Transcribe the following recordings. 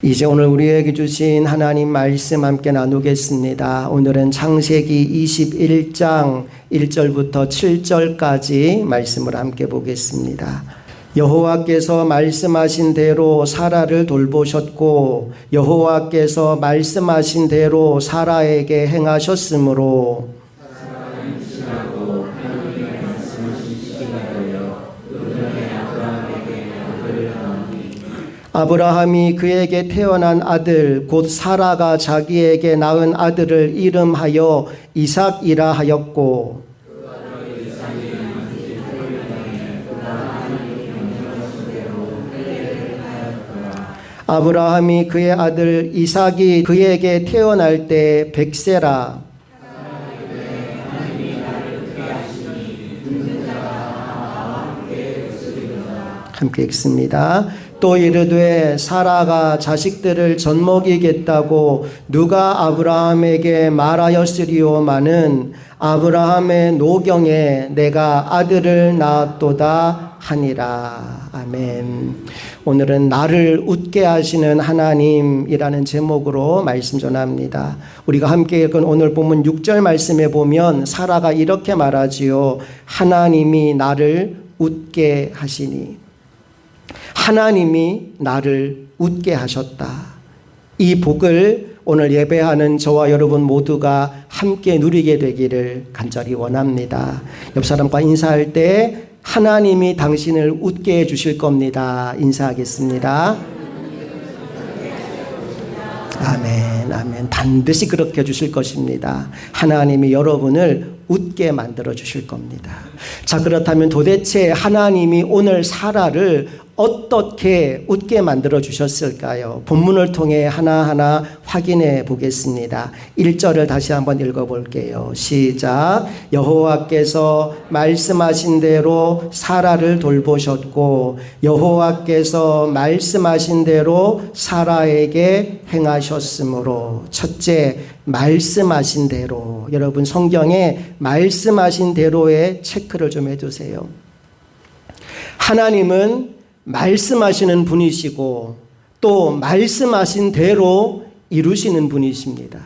이제 오늘 우리에게 주신 하나님 말씀 함께 나누겠습니다. 오늘은 창세기 21장 1절부터 7절까지 말씀을 함께 보겠습니다. 여호와께서 말씀하신 대로 사라를 돌보셨고 여호와께서 말씀하신 대로 사라에게 행하셨으므로 아브라함이 그에게 태어난 아들 곧 사라가 자기에게 낳은 아들을 이름하여 이삭이라 하였고 아브라함이 그의 아들 이삭이 그에게 태어날 때 100세라 함께 읽습니다. 또 이르되 사라가 자식들을 젖먹이겠다고 누가 아브라함에게 말하였으리오마는 아브라함의 노경에 내가 아들을 낳았도다 하니라. 아멘. 오늘은 나를 웃게 하시는 하나님이라는 제목으로 말씀 전합니다. 우리가 함께 읽은 오늘 본문 6절 말씀에 보면 사라가 이렇게 말하지요. 하나님이 나를 웃게 하시니. 하나님이 나를 웃게 하셨다. 이 복을 오늘 예배하는 저와 여러분 모두가 함께 누리게 되기를 간절히 원합니다. 옆 사람과 인사할 때 하나님이 당신을 웃게 해주실 겁니다. 인사하겠습니다. 아멘, 아멘. 반드시 그렇게 해주실 것입니다. 하나님이 여러분을 웃게 만들어 주실 겁니다. 자, 그렇다면 도대체 하나님이 오늘 사라를 어떻게 웃게 만들어 주셨을까요? 본문을 통해 하나하나 확인해 보겠습니다. 1절을 다시 한번 읽어볼게요. 시작. 여호와께서 말씀하신 대로 사라를 돌보셨고 여호와께서 말씀하신 대로 사라에게 행하셨으므로. 첫째, 말씀하신 대로. 여러분 성경에 말씀하신 대로에 체크를 좀 해주세요. 하나님은 말씀하시는 분이시고 또 말씀하신 대로 이루시는 분이십니다.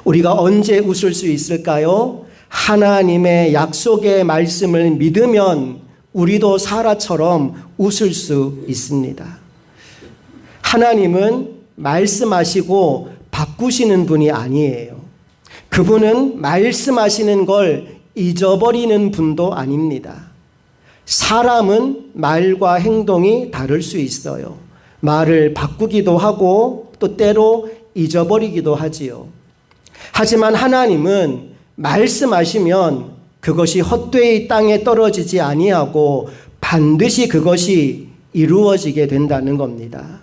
우리가 언제 웃을 수 있을까요? 하나님의 약속의 말씀을 믿으면 우리도 사라처럼 웃을 수 있습니다. 하나님은 말씀하시고 바꾸시는 분이 아니에요. 그분은 말씀하시는 걸 잊어버리는 분도 아닙니다. 사람은 말과 행동이 다를 수 있어요. 말을 바꾸기도 하고 또 때로 잊어버리기도 하지요. 하지만 하나님은 말씀하시면 그것이 헛되이 땅에 떨어지지 아니하고 반드시 그것이 이루어지게 된다는 겁니다.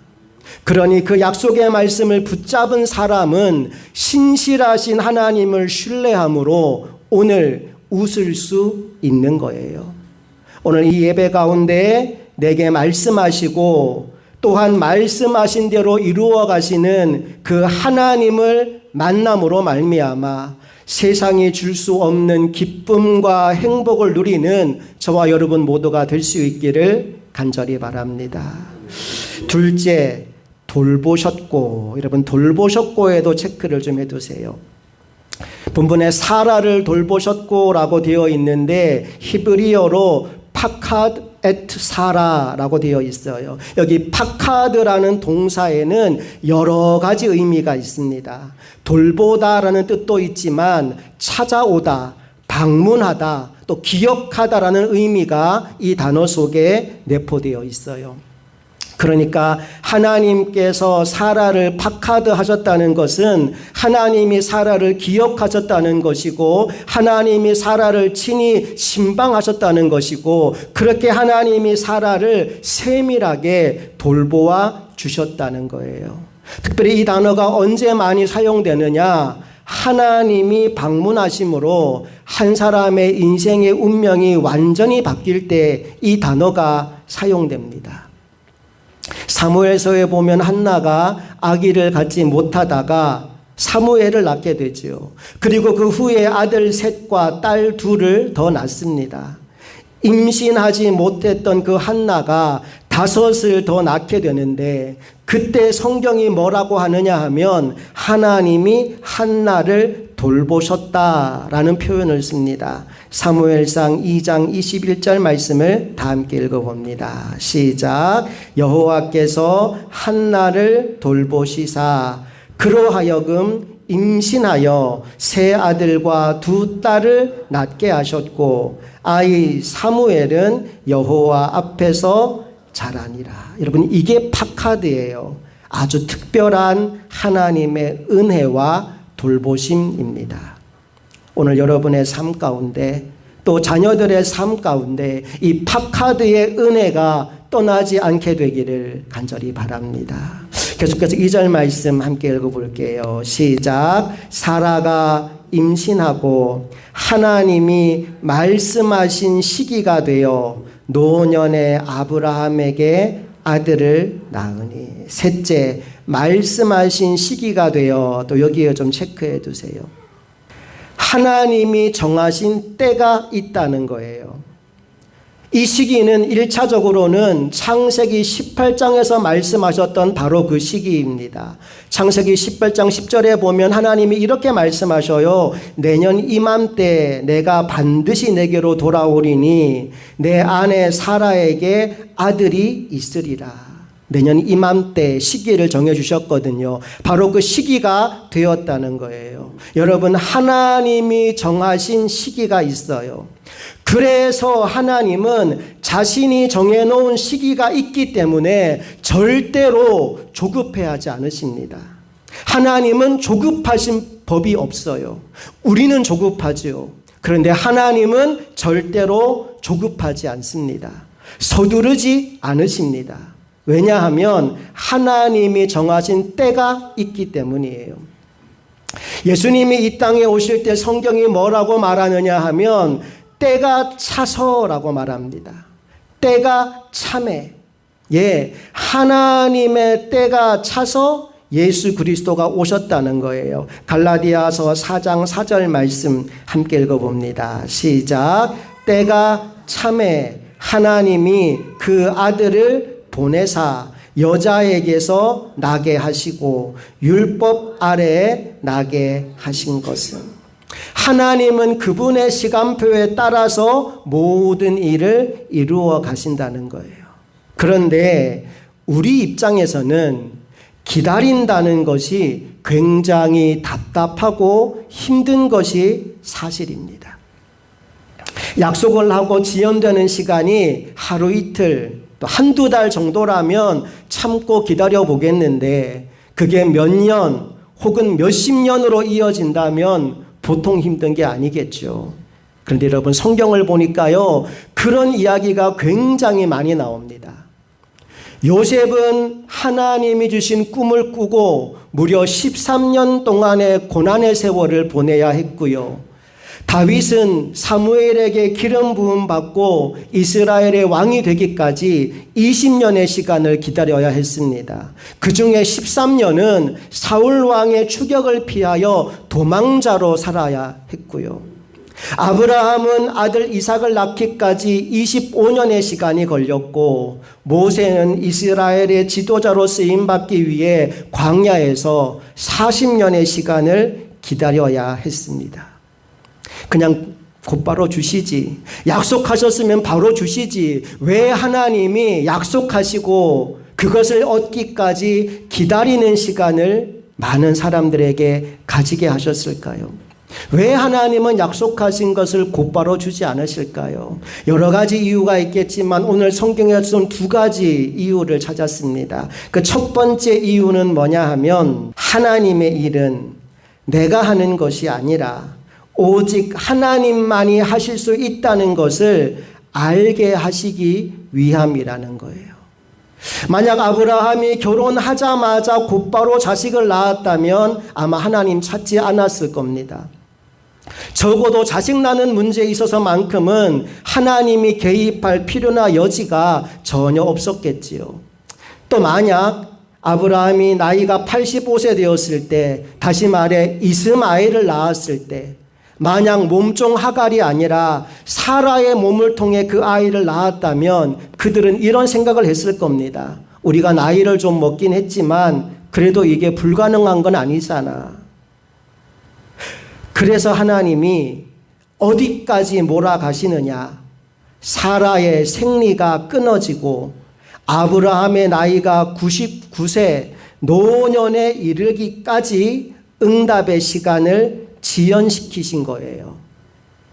그러니 그 약속의 말씀을 붙잡은 사람은 신실하신 하나님을 신뢰함으로 오늘 웃을 수 있는 거예요. 오늘 이 예배 가운데 내게 말씀하시고 또한 말씀하신 대로 이루어 가시는 그 하나님을 만남으로 말미암아 세상이 줄 수 없는 기쁨과 행복을 누리는 저와 여러분 모두가 될 수 있기를 간절히 바랍니다. 둘째, 돌보셨고. 여러분 돌보셨고에도 체크를 좀 해두세요. 본문에 사라를 돌보셨고라고 되어 있는데 히브리어로 파카드 에트 사라라고 되어 있어요. 여기 파카드라는 동사에는 여러 가지 의미가 있습니다. 돌보다라는 뜻도 있지만 찾아오다, 방문하다, 또 기억하다라는 의미가 이 단어 속에 내포되어 있어요. 그러니까 하나님께서 사라를 파카드 하셨다는 것은 하나님이 사라를 기억하셨다는 것이고 하나님이 사라를 친히 신방하셨다는 것이고 그렇게 하나님이 사라를 세밀하게 돌보아 주셨다는 거예요. 특별히 이 단어가 언제 많이 사용되느냐? 하나님이 방문하심으로 한 사람의 인생의 운명이 완전히 바뀔 때 이 단어가 사용됩니다. 사무엘서에 보면 한나가 아기를 갖지 못하다가 사무엘을 낳게 되죠. 그리고 그 후에 아들 셋과 딸 둘을 더 낳습니다. 임신하지 못했던 그 한나가 5을 더 낳게 되는데 그때 성경이 뭐라고 하느냐 하면 하나님이 한나를 돌보셨다라는 표현을 씁니다. 사무엘상 2장 21절 말씀을 다 함께 읽어봅니다. 시작. 여호와께서 한나를 돌보시사 그로 하여금 임신하여 3 아들과 2 딸을 낳게 하셨고 아이 사무엘은 여호와 앞에서 자라니라. 여러분, 이게 파카드예요. 아주 특별한 하나님의 은혜와 돌보심입니다. 오늘 여러분의 삶 가운데 또 자녀들의 삶 가운데 이 파카드의 은혜가 떠나지 않게 되기를 간절히 바랍니다. 계속해서 2절 말씀 함께 읽어볼게요. 시작. 사라가 임신하고 하나님이 말씀하신 시기가 되어 노년의 아브라함에게 아들을 낳으니. 셋째, 말씀하신 시기가 되어, 또 여기에 좀 체크해 두세요. 하나님이 정하신 때가 있다는 거예요. 이 시기는 1차적으로는 창세기 18장에서 말씀하셨던 바로 그 시기입니다. 창세기 18장 10절에 보면 하나님이 이렇게 말씀하셔요. 내년 이맘때 내가 반드시 내게로 돌아오리니 내 아내 사라에게 아들이 있으리라. 내년 이맘때 시기를 정해주셨거든요. 바로 그 시기가 되었다는 거예요. 여러분, 하나님이 정하신 시기가 있어요. 그래서 하나님은 자신이 정해놓은 시기가 있기 때문에 절대로 조급해하지 않으십니다. 하나님은 조급하신 법이 없어요. 우리는 조급하죠. 그런데 하나님은 절대로 조급하지 않습니다. 서두르지 않으십니다. 왜냐하면 하나님이 정하신 때가 있기 때문이에요. 예수님이 이 땅에 오실 때 성경이 뭐라고 말하느냐 하면 때가 차서라고 말합니다. 때가 차매. 예, 하나님의 때가 차서 예수 그리스도가 오셨다는 거예요. 갈라디아서 4장 4절 말씀 함께 읽어봅니다. 시작. 때가 차매 하나님이 그 아들을 보내사 여자에게서 나게 하시고 율법 아래에 나게 하신 것은, 하나님은 그분의 시간표에 따라서 모든 일을 이루어 가신다는 거예요. 그런데 우리 입장에서는 기다린다는 것이 굉장히 답답하고 힘든 것이 사실입니다. 약속을 하고 지연되는 시간이 하루 이틀 또 한두 달 정도라면 참고 기다려 보겠는데 그게 몇 년 혹은 몇십 년으로 이어진다면 보통 힘든 게 아니겠죠. 그런데 여러분, 성경을 보니까요, 그런 이야기가 굉장히 많이 나옵니다. 요셉은 하나님이 주신 꿈을 꾸고 무려 13년 동안의 고난의 세월을 보내야 했고요. 다윗은 사무엘에게 기름 부음 받고 이스라엘의 왕이 되기까지 20년의 시간을 기다려야 했습니다. 그 중에 13년은 사울 왕의 추격을 피하여 도망자로 살아야 했고요. 아브라함은 아들 이삭을 낳기까지 25년의 시간이 걸렸고, 모세는 이스라엘의 지도자로 쓰임받기 위해 광야에서 40년의 시간을 기다려야 했습니다. 그냥 곧바로 주시지. 약속하셨으면 바로 주시지. 왜 하나님이 약속하시고 그것을 얻기까지 기다리는 시간을 많은 사람들에게 가지게 하셨을까요? 왜 하나님은 약속하신 것을 곧바로 주지 않으실까요? 여러 가지 이유가 있겠지만 오늘 성경에서는 2가지 이유를 찾았습니다. 그 첫 번째 이유는 뭐냐 하면, 하나님의 일은 내가 하는 것이 아니라 오직 하나님만이 하실 수 있다는 것을 알게 하시기 위함이라는 거예요. 만약 아브라함이 결혼하자마자 곧바로 자식을 낳았다면 아마 하나님 찾지 않았을 겁니다. 적어도 자식 낳는 문제에 있어서만큼은 하나님이 개입할 필요나 여지가 전혀 없었겠지요. 또 만약 아브라함이 나이가 85세 되었을 때, 다시 말해 이스마엘을 낳았을 때, 만약 몸종 하갈이 아니라 사라의 몸을 통해 그 아이를 낳았다면 그들은 이런 생각을 했을 겁니다. 우리가 나이를 좀 먹긴 했지만 그래도 이게 불가능한 건 아니잖아. 그래서 하나님이 어디까지 몰아가시느냐. 사라의 생리가 끊어지고 아브라함의 나이가 99세 노년에 이르기까지 응답의 시간을 지연시키신 거예요.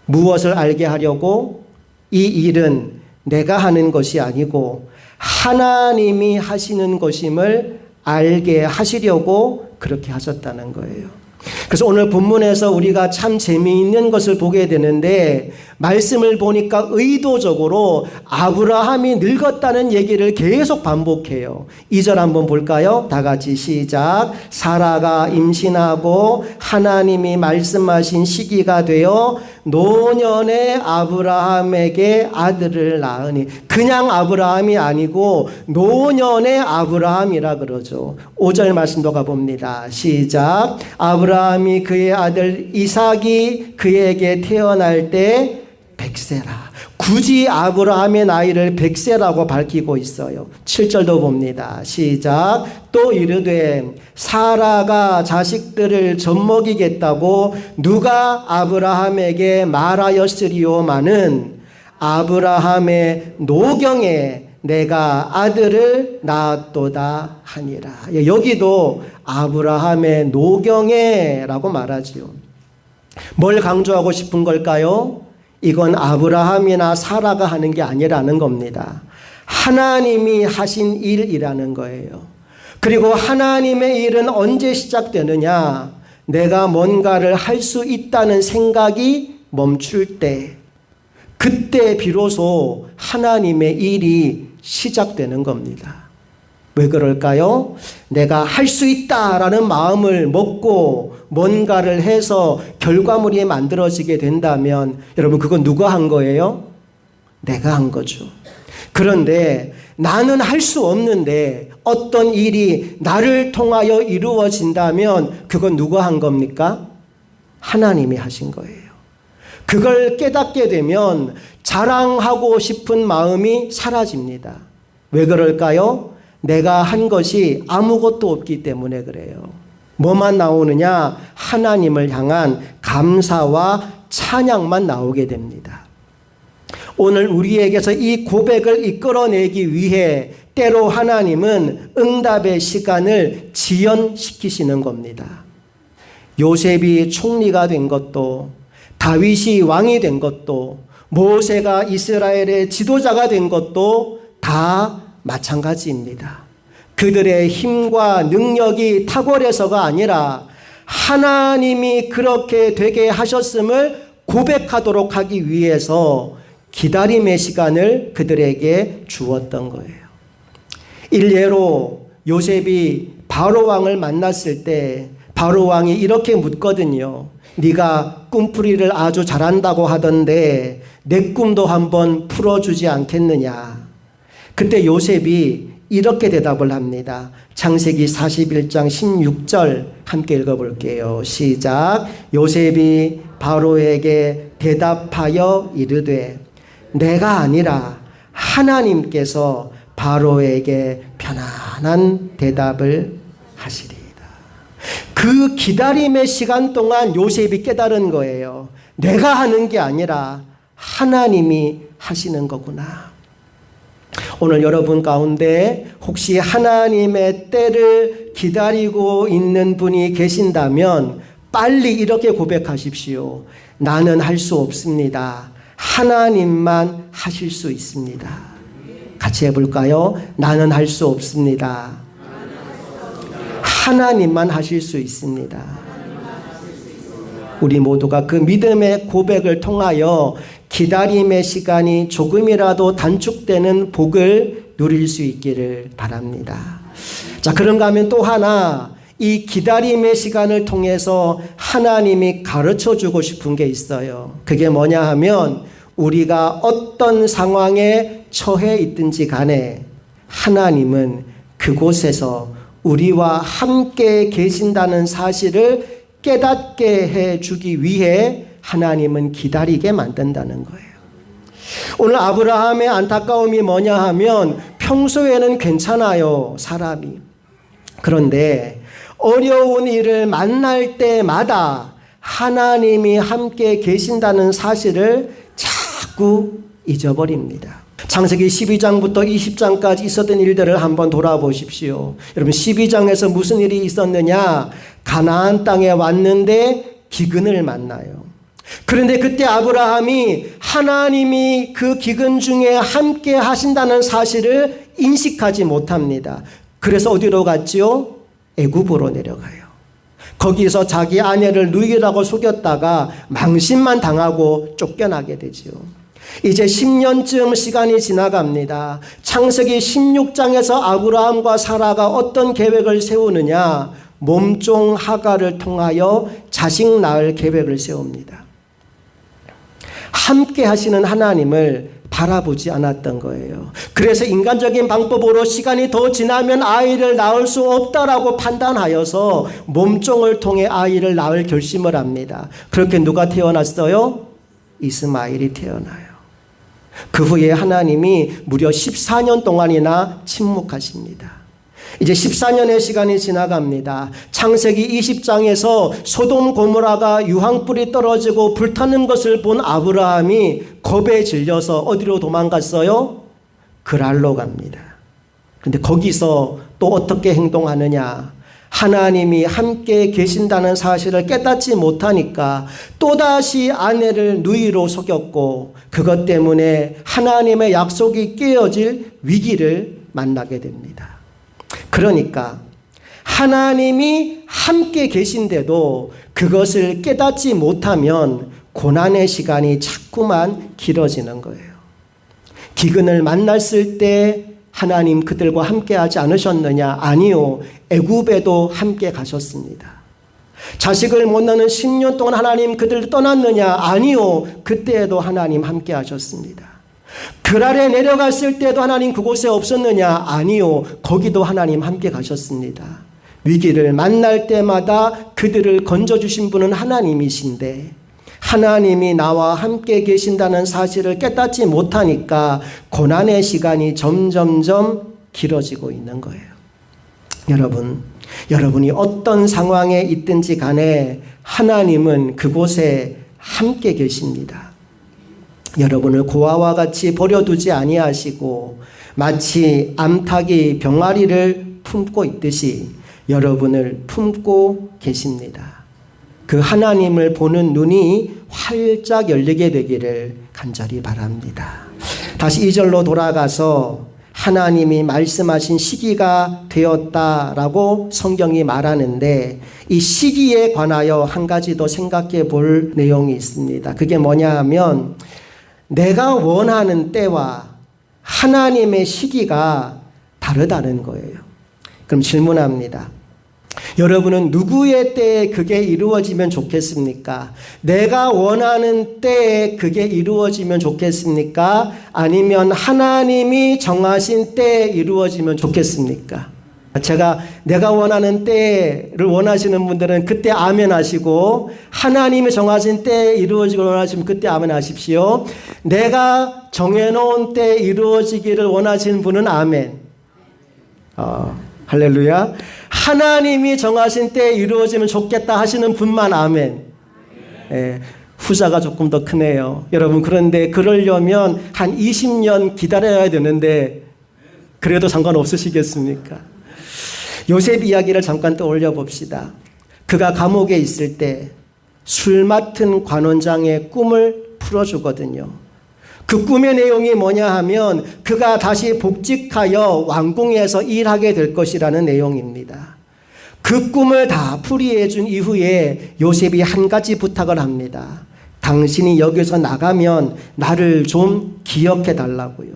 무엇을 알게 하려고? 이 일은 내가 하는 것이 아니고 하나님이 하시는 것임을 알게 하시려고 그렇게 하셨다는 거예요. 그래서 오늘 본문에서 우리가 참 재미있는 것을 보게 되는데 말씀을 보니까 의도적으로 아브라함이 늙었다는 얘기를 계속 반복해요. 2절 한번 볼까요? 다 같이 시작. 사라가 임신하고 하나님이 말씀하신 시기가 되어 노년에 아브라함에게 아들을 낳으니, 그냥 아브라함이 아니고 노년의 아브라함이라 그러죠. 5절 말씀도 가봅니다. 시작. 아브라함이 그의 아들 이삭이 그에게 태어날 때 100세라. 굳이 아브라함의 나이를 100세라고 밝히고 있어요. 7절도 봅니다. 시작. 또 이르되 사라가 자식들을 젖먹이겠다고 누가 아브라함에게 말하였으리오마는 아브라함의 노경에 내가 아들을 낳았도다 하니라. 여기도 아브라함의 노경에라고 말하지요. 뭘 강조하고 싶은 걸까요? 이건 아브라함이나 사라가 하는 게 아니라는 겁니다. 하나님이 하신 일이라는 거예요. 그리고 하나님의 일은 언제 시작되느냐? 내가 뭔가를 할 수 있다는 생각이 멈출 때, 그때 비로소 하나님의 일이 시작되는 겁니다. 왜 그럴까요? 내가 할 수 있다라는 마음을 먹고 뭔가를 해서 결과물이 만들어지게 된다면 여러분, 그건 누가 한 거예요? 내가 한 거죠. 그런데 나는 할 수 없는데 어떤 일이 나를 통하여 이루어진다면 그건 누가 한 겁니까? 하나님이 하신 거예요. 그걸 깨닫게 되면 자랑하고 싶은 마음이 사라집니다. 왜 그럴까요? 내가 한 것이 아무것도 없기 때문에 그래요. 뭐만 나오느냐? 하나님을 향한 감사와 찬양만 나오게 됩니다. 오늘 우리에게서 이 고백을 이끌어내기 위해 때로 하나님은 응답의 시간을 지연시키시는 겁니다. 요셉이 총리가 된 것도, 다윗이 왕이 된 것도, 모세가 이스라엘의 지도자가 된 것도 다 마찬가지입니다. 그들의 힘과 능력이 탁월해서가 아니라 하나님이 그렇게 되게 하셨음을 고백하도록 하기 위해서 기다림의 시간을 그들에게 주었던 거예요. 일례로 요셉이 바로 왕을 만났을 때 바로 왕이 이렇게 묻거든요. 네가 꿈풀이를 아주 잘한다고 하던데 내 꿈도 한번 풀어주지 않겠느냐. 그때 요셉이 이렇게 대답을 합니다. 창세기 41장 16절 함께 읽어볼게요. 시작. 요셉이 바로에게 대답하여 이르되 내가 아니라 하나님께서 바로에게 편안한 대답을 하시리이다. 그 기다림의 시간 동안 요셉이 깨달은 거예요. 내가 하는 게 아니라 하나님이 하시는 거구나. 오늘 여러분 가운데 혹시 하나님의 때를 기다리고 있는 분이 계신다면 빨리 이렇게 고백하십시오. 나는 할 수 없습니다. 하나님만 하실 수 있습니다. 같이 해볼까요? 나는 할 수 없습니다. 하나님만 하실 수 있습니다. 우리 모두가 그 믿음의 고백을 통하여 기다림의 시간이 조금이라도 단축되는 복을 누릴 수 있기를 바랍니다. 자, 그런가 하면 또 하나, 이 기다림의 시간을 통해서 하나님이 가르쳐 주고 싶은 게 있어요. 그게 뭐냐 하면 우리가 어떤 상황에 처해 있든지 간에 하나님은 그곳에서 우리와 함께 계신다는 사실을 깨닫게 해 주기 위해 하나님은 기다리게 만든다는 거예요. 오늘 아브라함의 안타까움이 뭐냐 하면 평소에는 괜찮아요, 사람이. 그런데 어려운 일을 만날 때마다 하나님이 함께 계신다는 사실을 자꾸 잊어버립니다. 창세기 12장부터 20장까지 있었던 일들을 한번 돌아보십시오. 여러분 12장에서 무슨 일이 있었느냐? 가나안 땅에 왔는데 기근을 만나요. 그런데 그때 아브라함이 하나님이 그 기근 중에 함께 하신다는 사실을 인식하지 못합니다. 그래서 어디로 갔지요? 애굽으로 내려가요. 거기서 자기 아내를 누이라고 속였다가 망신만 당하고 쫓겨나게 되지요. 이제 10년쯤 시간이 지나갑니다. 창세기 16장에서 아브라함과 사라가 어떤 계획을 세우느냐? 몸종 하가를 통하여 자식 낳을 계획을 세웁니다. 함께 하시는 하나님을 바라보지 않았던 거예요. 그래서 인간적인 방법으로 시간이 더 지나면 아이를 낳을 수 없다라고 판단하여서 몸종을 통해 아이를 낳을 결심을 합니다. 그렇게 누가 태어났어요? 이스마엘이 태어나요. 그 후에 하나님이 무려 14년 동안이나 침묵하십니다. 이제 14년의 시간이 지나갑니다. 창세기 20장에서 소돔 고모라가 유황불이 떨어지고 불타는 것을 본 아브라함이 겁에 질려서 어디로 도망갔어요? 그랄로 갑니다. 그런데 거기서 또 어떻게 행동하느냐? 하나님이 함께 계신다는 사실을 깨닫지 못하니까 또다시 아내를 누이로 속였고 그것 때문에 하나님의 약속이 깨어질 위기를 만나게 됩니다. 그러니까 하나님이 함께 계신데도 그것을 깨닫지 못하면 고난의 시간이 자꾸만 길어지는 거예요. 기근을 만났을 때 하나님 그들과 함께 하지 않으셨느냐? 아니요. 애굽에도 함께 가셨습니다. 자식을 못 낳는 10년 동안 하나님 그들을 떠났느냐? 아니요. 그때에도 하나님 함께 하셨습니다. 그랄에 내려갔을 때도 하나님 그곳에 없었느냐? 아니요. 거기도 하나님 함께 가셨습니다. 위기를 만날 때마다 그들을 건져주신 분은 하나님이신데 하나님이 나와 함께 계신다는 사실을 깨닫지 못하니까 고난의 시간이 점점점 길어지고 있는 거예요. 여러분이 어떤 상황에 있든지 간에 하나님은 그곳에 함께 계십니다. 여러분을 고아와 같이 버려두지 아니하시고 마치 암탉이 병아리를 품고 있듯이 여러분을 품고 계십니다. 그 하나님을 보는 눈이 활짝 열리게 되기를 간절히 바랍니다. 다시 2절로 돌아가서 하나님이 말씀하신 시기가 되었다라고 성경이 말하는데 이 시기에 관하여 한 가지 더 생각해 볼 내용이 있습니다. 그게 뭐냐 하면 내가 원하는 때와 하나님의 시기가 다르다는 거예요. 그럼 질문합니다. 여러분은 누구의 때에 그게 이루어지면 좋겠습니까? 내가 원하는 때에 그게 이루어지면 좋겠습니까? 아니면 하나님이 정하신 때에 이루어지면 좋겠습니까? 내가 원하는 때를 원하시는 분들은 그때 아멘 하시고 하나님이 정하신 때에 이루어지기를 원하시면 그때 아멘 하십시오. 내가 정해놓은 때에 이루어지기를 원하시는 분은 아멘. 할렐루야. 하나님이 정하신 때에 이루어지면 좋겠다 하시는 분만 아멘. 후자가 조금 더 크네요. 여러분 그런데 그러려면 한 20년 기다려야 되는데 그래도 상관없으시겠습니까? 요셉 이야기를 잠깐 떠올려 봅시다. 그가 감옥에 있을 때 술 맡은 관원장의 꿈을 풀어주거든요. 그 꿈의 내용이 뭐냐 하면 그가 다시 복직하여 왕궁에서 일하게 될 것이라는 내용입니다. 그 꿈을 다 풀이해 준 이후에 요셉이 한 가지 부탁을 합니다. 당신이 여기서 나가면 나를 좀 기억해 달라고요.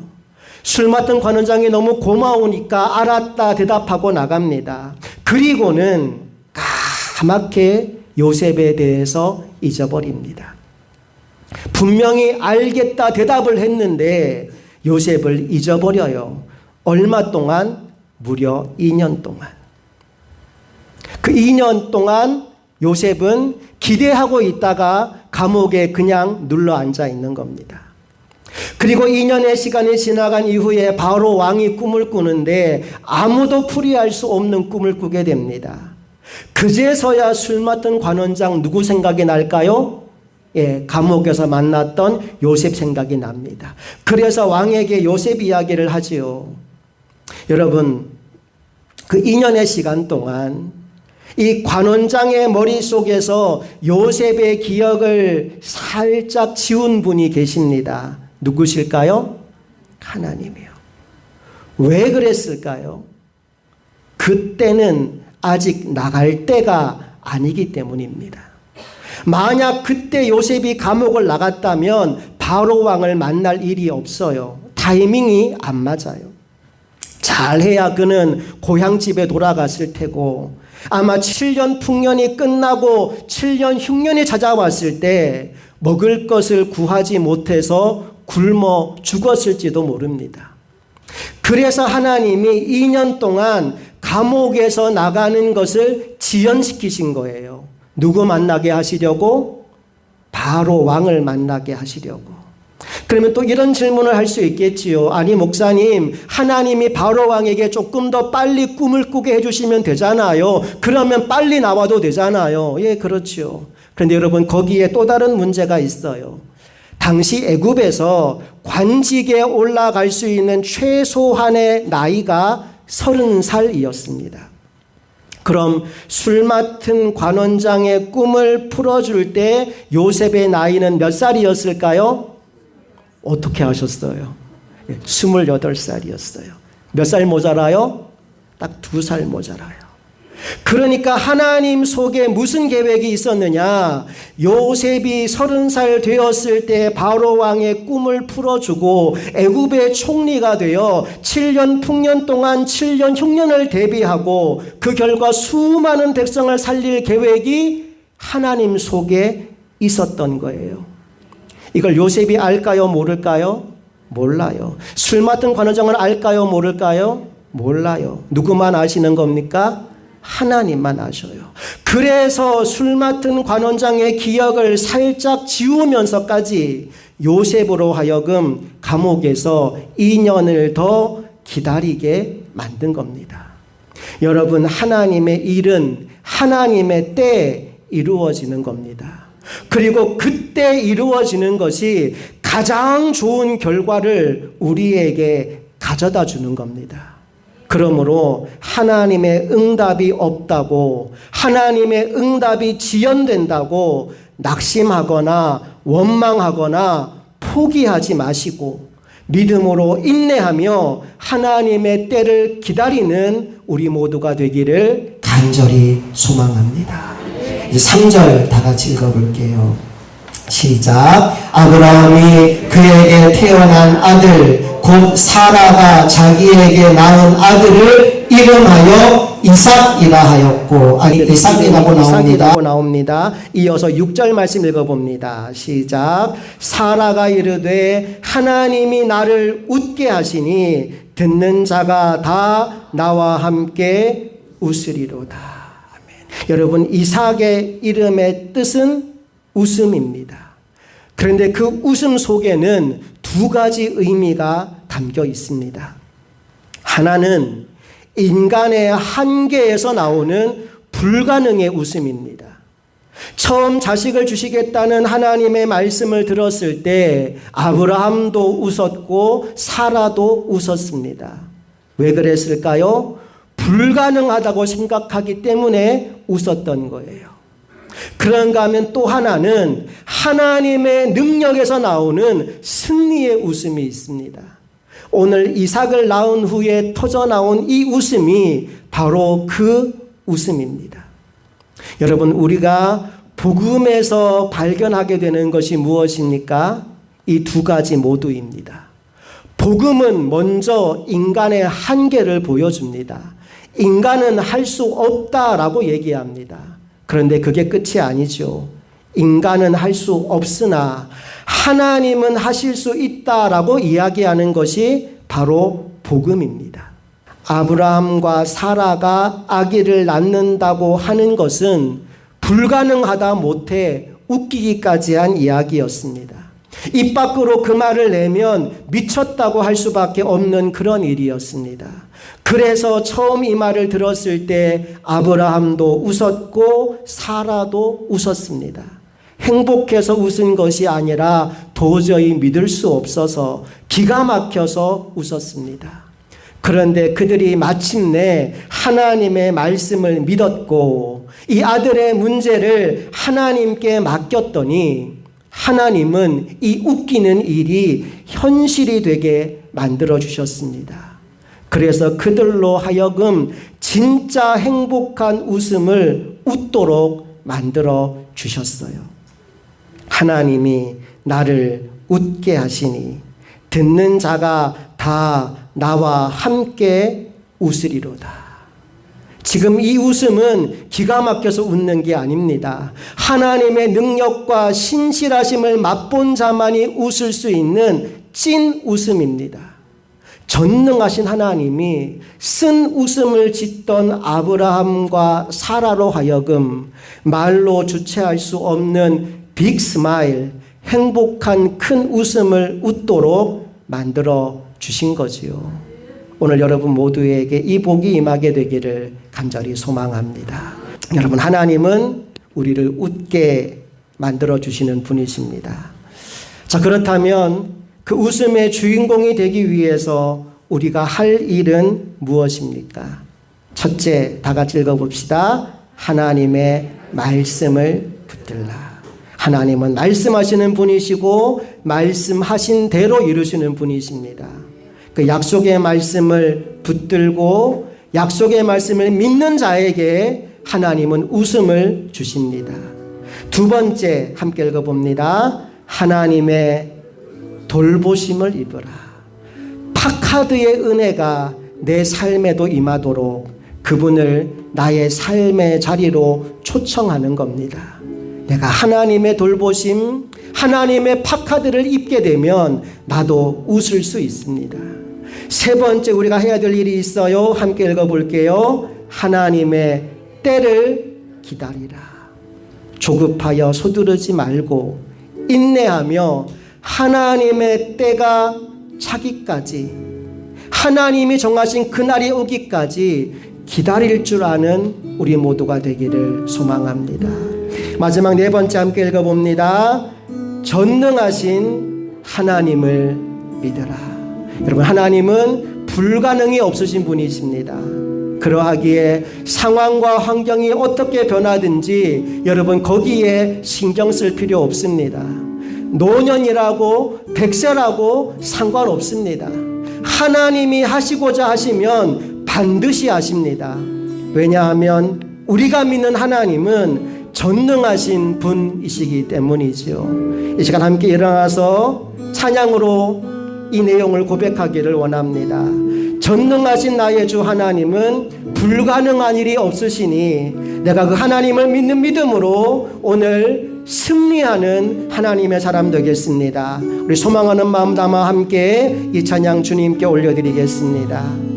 술 맡은 관원장이 너무 고마우니까 알았다 대답하고 나갑니다. 그리고는 까맣게 요셉에 대해서 잊어버립니다. 분명히 알겠다 대답을 했는데 요셉을 잊어버려요. 얼마 동안? 무려 2년 동안. 그 2년 동안 요셉은 기대하고 있다가 감옥에 그냥 눌러 앉아 있는 겁니다. 그리고 2년의 시간이 지나간 이후에 바로 왕이 꿈을 꾸는데 아무도 풀이할 수 없는 꿈을 꾸게 됩니다. 그제서야 술 맡은 관원장 누구 생각이 날까요? 감옥에서 만났던 요셉 생각이 납니다. 그래서 왕에게 요셉 이야기를 하지요. 여러분, 그 2년의 시간 동안 이 관원장의 머릿속에서 요셉의 기억을 살짝 지운 분이 계십니다. 누구실까요? 하나님이요. 왜 그랬을까요? 그때는 아직 나갈 때가 아니기 때문입니다. 만약 그때 요셉이 감옥을 나갔다면 바로 왕을 만날 일이 없어요. 타이밍이 안 맞아요. 잘해야 그는 고향집에 돌아갔을 테고 아마 7년 풍년이 끝나고 7년 흉년이 찾아왔을 때 먹을 것을 구하지 못해서 굶어 죽었을지도 모릅니다. 그래서 하나님이 2년 동안 감옥에서 나가는 것을 지연시키신 거예요. 누구 만나게 하시려고? 바로 왕을 만나게 하시려고. 그러면 또 이런 질문을 할 수 있겠지요. 아니 목사님, 하나님이 바로 왕에게 조금 더 빨리 꿈을 꾸게 해주시면 되잖아요. 그러면 빨리 나와도 되잖아요. 예, 그렇죠. 그런데 여러분, 거기에 또 다른 문제가 있어요. 당시 애굽에서 관직에 올라갈 수 있는 최소한의 나이가 30살이었습니다. 그럼 술 맡은 관원장의 꿈을 풀어줄 때 요셉의 나이는 몇 살이었을까요? 어떻게 하셨어요? 28살이었어요. 몇 살 모자라요? 딱 2살 모자라요. 그러니까 하나님 속에 무슨 계획이 있었느냐? 요셉이 30살 되었을 때 바로 왕의 꿈을 풀어주고 애굽의 총리가 되어 7년 풍년 동안 7년 흉년을 대비하고 그 결과 수많은 백성을 살릴 계획이 하나님 속에 있었던 거예요. 이걸 요셉이 알까요? 모를까요? 몰라요. 술 맡은 관원장은 알까요? 모를까요? 몰라요. 누구만 아시는 겁니까? 하나님만 아셔요. 그래서 술 맡은 관원장의 기억을 살짝 지우면서까지 요셉으로 하여금 감옥에서 2년을 더 기다리게 만든 겁니다. 여러분, 하나님의 일은 하나님의 때에 이루어지는 겁니다. 그리고 그때 이루어지는 것이 가장 좋은 결과를 우리에게 가져다 주는 겁니다. 그러므로 하나님의 응답이 없다고, 하나님의 응답이 지연된다고 낙심하거나 원망하거나 포기하지 마시고 믿음으로 인내하며 하나님의 때를 기다리는 우리 모두가 되기를 간절히 소망합니다. 이제 3절 다 같이 읽어볼게요. 시작. 아브라함이 그에게 태어난 아들 곧 사라가 자기에게 낳은 아들을 이름하여 이삭이라 하였고, 이삭이라고 나옵니다. 이어서 6절 말씀 읽어봅니다. 시작. 사라가 이르되 하나님이 나를 웃게 하시니 듣는 자가 다 나와 함께 웃으리로다. 아멘. 여러분, 이삭의 이름의 뜻은 웃음입니다. 그런데 그 웃음 속에는 두 가지 의미가 담겨 있습니다. 하나는 인간의 한계에서 나오는 불가능의 웃음입니다. 처음 자식을 주시겠다는 하나님의 말씀을 들었을 때 아브라함도 웃었고 사라도 웃었습니다. 왜 그랬을까요? 불가능하다고 생각하기 때문에 웃었던 거예요. 그런가 하면 또 하나는 하나님의 능력에서 나오는 승리의 웃음이 있습니다. 오늘 이삭을 낳은 후에 터져 나온 이 웃음이 바로 그 웃음입니다. 여러분, 우리가 복음에서 발견하게 되는 것이 무엇입니까? 이 두 가지 모두입니다. 복음은 먼저 인간의 한계를 보여줍니다. 인간은 할 수 없다라고 얘기합니다. 그런데 그게 끝이 아니죠. 인간은 할 수 없으나 하나님은 하실 수 있다라고 이야기하는 것이 바로 복음입니다. 아브라함과 사라가 아기를 낳는다고 하는 것은 불가능하다 못해 웃기기까지 한 이야기였습니다. 입 밖으로 그 말을 내면 미쳤다고 할 수밖에 없는 그런 일이었습니다. 그래서 처음 이 말을 들었을 때 아브라함도 웃었고 사라도 웃었습니다. 행복해서 웃은 것이 아니라 도저히 믿을 수 없어서 기가 막혀서 웃었습니다. 그런데 그들이 마침내 하나님의 말씀을 믿었고 이 아들의 문제를 하나님께 맡겼더니 하나님은 이 웃기는 일이 현실이 되게 만들어 주셨습니다. 그래서 그들로 하여금 진짜 행복한 웃음을 웃도록 만들어 주셨어요. 하나님이 나를 웃게 하시니 듣는 자가 다 나와 함께 웃으리로다. 지금 이 웃음은 기가 막혀서 웃는 게 아닙니다. 하나님의 능력과 신실하심을 맛본 자만이 웃을 수 있는 찐 웃음입니다. 전능하신 하나님이 쓴 웃음을 짓던 아브라함과 사라로 하여금 말로 주체할 수 없는 빅 스마일, 행복한 큰 웃음을 웃도록 만들어 주신 거지요. 오늘 여러분 모두에게 이 복이 임하게 되기를 간절히 소망합니다. 여러분, 하나님은 우리를 웃게 만들어 주시는 분이십니다. 자, 그렇다면 그 웃음의 주인공이 되기 위해서 우리가 할 일은 무엇입니까? 첫째, 다 같이 읽어봅시다. 하나님의 말씀을 붙들라. 하나님은 말씀하시는 분이시고 말씀하신 대로 이루시는 분이십니다. 그 약속의 말씀을 붙들고 약속의 말씀을 믿는 자에게 하나님은 웃음을 주십니다. 두 번째, 함께 읽어봅니다. 하나님의 돌보심을 입으라. 파카드의 은혜가 내 삶에도 임하도록 그분을 나의 삶의 자리로 초청하는 겁니다. 내가 하나님의 돌보심, 하나님의 파카드를 입게 되면 나도 웃을 수 있습니다. 세 번째, 우리가 해야 될 일이 있어요. 함께 읽어볼게요. 하나님의 때를 기다리라. 조급하여 서두르지 말고 인내하며 하나님의 때가 차기까지, 하나님이 정하신 그날이 오기까지 기다릴 줄 아는 우리 모두가 되기를 소망합니다. 마지막 네 번째, 함께 읽어봅니다. 전능하신 하나님을 믿으라. 여러분, 하나님은 불가능이 없으신 분이십니다. 그러하기에 상황과 환경이 어떻게 변하든지 여러분 거기에 신경 쓸 필요 없습니다. 노년이라고 100세라고 상관없습니다. 하나님이 하시고자 하시면 반드시 하십니다. 왜냐하면 우리가 믿는 하나님은 전능하신 분이시기 때문이죠. 이 시간 함께 일어나서 찬양으로 이 내용을 고백하기를 원합니다. 전능하신 나의 주 하나님은 불가능한 일이 없으시니 내가 그 하나님을 믿는 믿음으로 오늘 승리하는 하나님의 사람 되겠습니다. 우리 소망하는 마음 담아 함께 이 찬양 주님께 올려드리겠습니다.